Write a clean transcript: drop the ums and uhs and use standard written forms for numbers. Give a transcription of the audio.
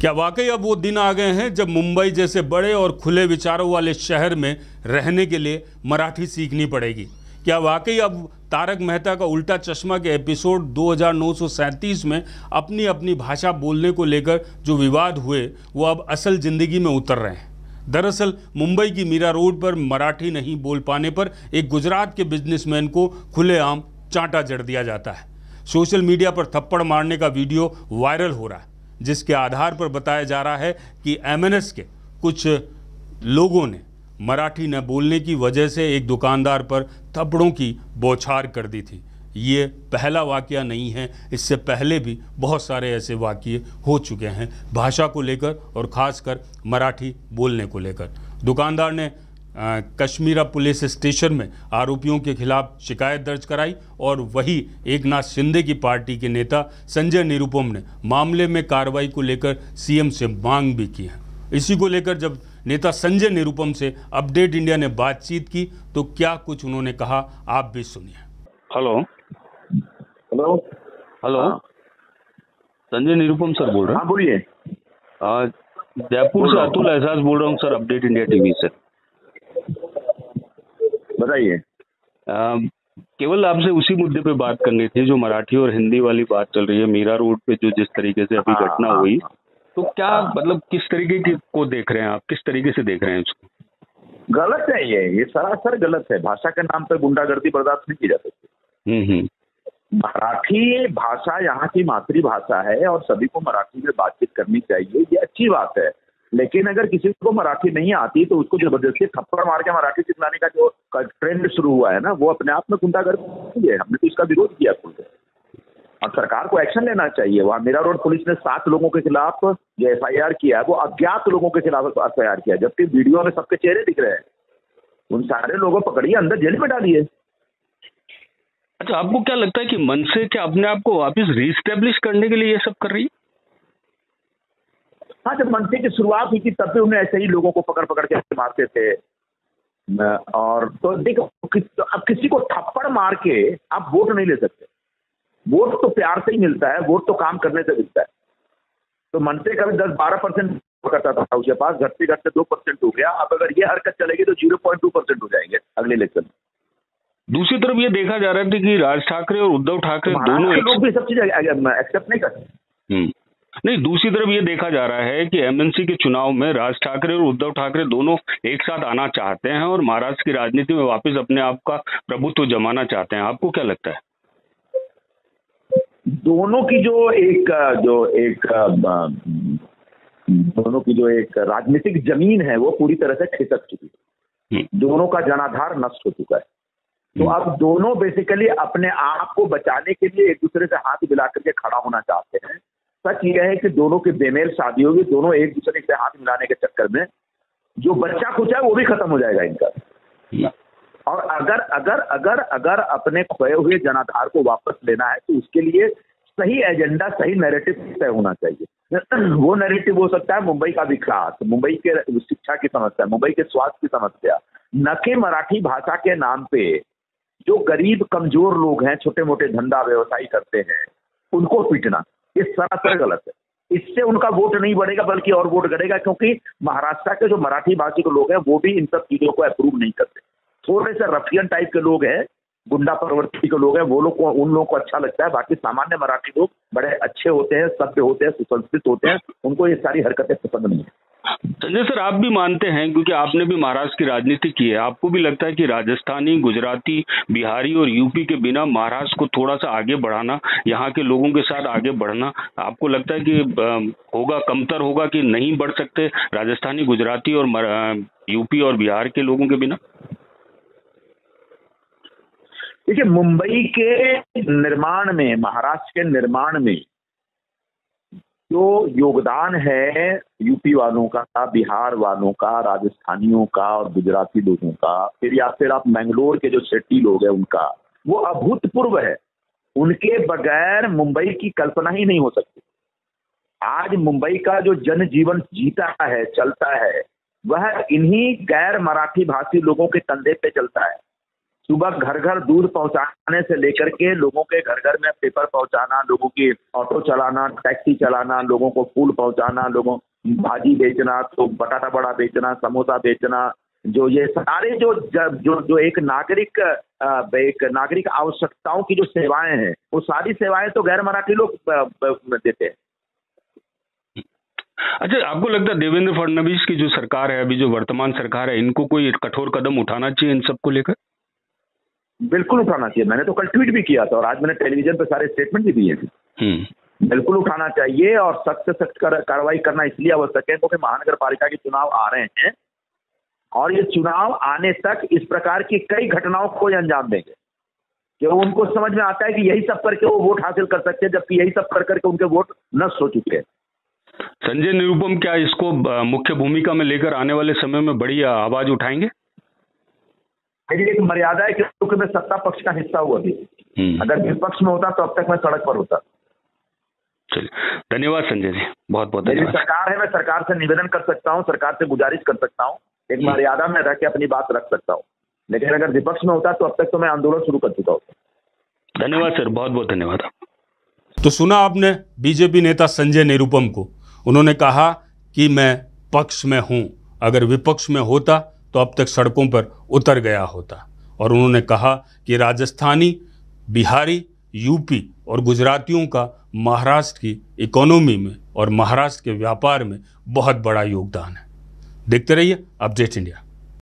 क्या वाकई अब वो दिन आ गए हैं जब मुंबई जैसे बड़े और खुले विचारों वाले शहर में रहने के लिए मराठी सीखनी पड़ेगी? क्या वाकई अब तारक मेहता का उल्टा चश्मा के एपिसोड 2937 में अपनी अपनी भाषा बोलने को लेकर जो विवाद हुए वो अब असल जिंदगी में उतर रहे हैं? दरअसल मुंबई की मीरा रोड पर मराठी नहीं बोल पाने पर एक गुजरात के बिजनेसमैन को खुलेआम चांटा जड़ दिया जाता है। सोशल मीडिया पर थप्पड़ मारने का वीडियो वायरल हो रहा है, जिसके आधार पर बताया जा रहा है कि एमएनएस के कुछ लोगों ने मराठी न बोलने की वजह से एक दुकानदार पर थप्पड़ों की बौछार कर दी थी। ये पहला वाकया नहीं है, इससे पहले भी बहुत सारे ऐसे वाकये हो चुके हैं भाषा को लेकर और ख़ासकर मराठी बोलने को लेकर। दुकानदार ने कश्मीरा पुलिस स्टेशन में आरोपियों के खिलाफ शिकायत दर्ज कराई और वही एकनाथ शिंदे की पार्टी के नेता संजय निरुपम ने मामले में कार्रवाई को लेकर सीएम से मांग भी की है। इसी को लेकर जब नेता संजय निरुपम से अपडेट इंडिया ने बातचीत की तो क्या कुछ उन्होंने कहा, आप भी सुनिए। Hello hello hello, Sanjay Nirupam sir बोल रहे हैं? हाँ बोलिए। जयपुर से अतुल एहसास बोल रहा हूँ सर, अपडेट इंडिया टीवी से। बताइए। केवल आपसे उसी मुद्दे पे बात करनी थी जो मराठी और हिंदी वाली बात चल रही है। मीरा रोड पे जो जिस तरीके से अभी घटना हुई, तो क्या मतलब किस तरीके को देख रहे हैं आप, किस तरीके से देख रहे हैं उसको? गलत है ये सरासर गलत है। भाषा के नाम पर गुंडागर्दी बर्दाश्त नहीं की जा सकती। मराठी भाषा यहाँ की मातृभाषा है और सभी को मराठी में बातचीत करनी चाहिए, ये अच्छी बात है। लेकिन अगर किसी को मराठी नहीं आती तो उसको जबरदस्ती थप्पड़ मार के मराठी सिखलाने का जो ट्रेंड शुरू हुआ है ना, वो अपने आप में गुंडागर्दी है। हमने तो इसका विरोध किया खुलकर और सरकार को एक्शन लेना चाहिए। वहाँ मीरा रोड पुलिस ने 7 लोगों के खिलाफ जो एफआईआर किया है वो अज्ञात लोगों के खिलाफ एफआईआर किया, जबकि वीडियो में सबके चेहरे दिख रहे हैं। उन सारे लोगों को पकड़िए, अंदर जेल में डालिए। अच्छा, आपको क्या लगता है कि मनसे क्या अपने आप को वापस रीस्टेब्लिश करने के लिए ये सब कर रही है? हाँ, जब मनसे की शुरुआत हुई थी तब भी उन्हें ऐसे ही लोगों को पकड़ पकड़ के मारते थे। और तो देखो, अब किसी को थप्पड़ मार के आप वोट नहीं ले सकते। वोट तो प्यार से ही मिलता है, वोट तो काम करने से मिलता है। तो मनसे का भी 10-12% करता था उसके पास, घटते घटते 2% हो गया। अब अगर ये हरकत चलेगी तो 0.2% हो जाएंगे अगले इलेक्शन। दूसरी तरफ ये देखा जा रहा है कि राज ठाकरे और उद्धव ठाकरे दोनों लोग भी सब चीजें एक्सेप्ट नहीं करते। नहीं, दूसरी तरफ ये देखा जा रहा है कि एमएनसी के चुनाव में राज ठाकरे और उद्धव ठाकरे दोनों एक साथ आना चाहते हैं और महाराष्ट्र की राजनीति में वापस अपने आप का प्रभुत्व जमाना चाहते हैं। आपको क्या लगता है? दोनों की जो एक राजनीतिक जमीन है वो पूरी तरह से खिसक चुकी है। दोनों का जनाधार नष्ट हो चुका है। तो अब दोनों बेसिकली अपने आप को बचाने के लिए एक दूसरे से हाथ मिला करके खड़ा होना चाहते हैं। सच यह है कि दोनों की बेमेल शादी होगी, दोनों एक दूसरे से हाथ मिलाने के चक्कर में जो बच्चा कुछ है वो भी खत्म हो जाएगा इनका। और अगर अपने खोए हुए जनाधार को वापस लेना है तो उसके लिए सही एजेंडा, सही नैरेटिव तय होना चाहिए। वो नैरेटिव हो सकता है मुंबई का विकास, मुंबई के शिक्षा की समस्या, मुंबई के स्वास्थ्य की समस्या, न कि मराठी भाषा के नाम पे जो गरीब कमजोर लोग हैं, छोटे मोटे धंधा व्यवसाय करते हैं, उनको पीटना। ये सरासर गलत है। इससे उनका वोट नहीं बढ़ेगा बल्कि और वोट बढ़ेगा, क्योंकि महाराष्ट्र के जो मराठी भाषी के लोग हैं वो भी इन सब चीजों को अप्रूव नहीं करते। थोड़े से रफियन टाइप के लोग हैं, गुंडा प्रवृत्ति के लोग हैं, वो लोग को, उन लोगों को अच्छा लगता है। बाकी सामान्य मराठी लोग बड़े अच्छे होते हैं, सभ्य होते हैं, सुसंस्कृत होते हैं, उनको ये सारी हरकतें पसंद नहीं है। संजय सर, आप भी मानते हैं, क्योंकि आपने भी महाराष्ट्र की राजनीति की है, आपको भी लगता है कि राजस्थानी, गुजराती, बिहारी और यूपी के बिना महाराष्ट्र को थोड़ा सा आगे बढ़ाना, यहाँ के लोगों के साथ आगे बढ़ना, आपको लगता है कि होगा, कमतर होगा कि नहीं बढ़ सकते राजस्थानी, गुजराती और यूपी और बिहार के लोगों के बिना? देखिए, मुंबई के निर्माण में, महाराष्ट्र के निर्माण में जो योगदान है यूपी वालों का, बिहार वालों का, राजस्थानियों का और गुजराती लोगों का, फिर आप मैंगलोर के जो शेट्टी लोग हैं उनका, वो अभूतपूर्व है। उनके बगैर मुंबई की कल्पना ही नहीं हो सकती। आज मुंबई का जो जनजीवन जीता है, चलता है, वह इन्हीं गैर मराठी भाषी लोगों के कंधे पे चलता है। सुबह घर घर दूध पहुंचाने से लेकर के लोगों के घर घर में पेपर पहुंचाना, लोगों की ऑटो चलाना, टैक्सी चलाना, लोगों को फूल पहुंचाना, लोगों भाजी बेचना, तो बटाटा बड़ा बेचना, समोसा बेचना, जो ये सारे जो एक नागरिक आवश्यकताओं की जो सेवाएं हैं, वो सारी सेवाएं तो गैर मराठी लोग देते हैं। अच्छा, आपको लगता है देवेंद्र फडणवीस की जो सरकार है, अभी जो वर्तमान सरकार है, इनको कोई कठोर कदम उठाना चाहिए इन सबको लेकर? बिल्कुल उठाना चाहिए। मैंने तो कल ट्वीट भी किया था और आज मैंने टेलीविजन पे सारे स्टेटमेंट भी दिए थे। बिल्कुल उठाना चाहिए और सख्त से सख्त कार्रवाई करना इसलिए आवश्यक है क्योंकि महानगर पालिका के चुनाव आ रहे हैं और ये चुनाव आने तक इस प्रकार की कई घटनाओं को अंजाम देंगे कि उनको समझ में आता है कि यही सब करके वो वोट हासिल कर सकते हैं, जबकि यही सब कर करके उनके वोट नष्ट हो चुके हैं। संजय निरुपम क्या इसको मुख्य भूमिका में लेकर आने वाले समय में बड़ी आवाज उठाएंगे? मेरी एक मर्यादा है क्योंकि मैं सत्ता पक्ष का हिस्सा हुआ भी। अगर विपक्ष में होता तो अब तक मैं सड़क पर होता। चलिए, धन्यवाद संजय जी, बहुत बहुत धन्यवाद। सरकार है, मैं सरकार से निवेदन कर सकता हूँ, सरकार से गुजारिश कर सकता हूँ, एक मर्यादा में रह के अपनी बात रख सकता हूँ, लेकिन अगर विपक्ष में होता तो अब तक तो मैं आंदोलन शुरू कर चुका होता। धन्यवाद सर, बहुत बहुत धन्यवाद। तो सुना आपने बीजेपी नेता संजय निरुपम को। उन्होंने कहा कि मैं पक्ष में हूं, अगर विपक्ष में होता तो अब तक सड़कों पर उतर गया होता। और उन्होंने कहा कि राजस्थानी, बिहारी, यूपी और गुजरातियों का महाराष्ट्र की इकोनॉमी में और महाराष्ट्र के व्यापार में बहुत बड़ा योगदान है। देखते रहिए अपडेट इंडिया।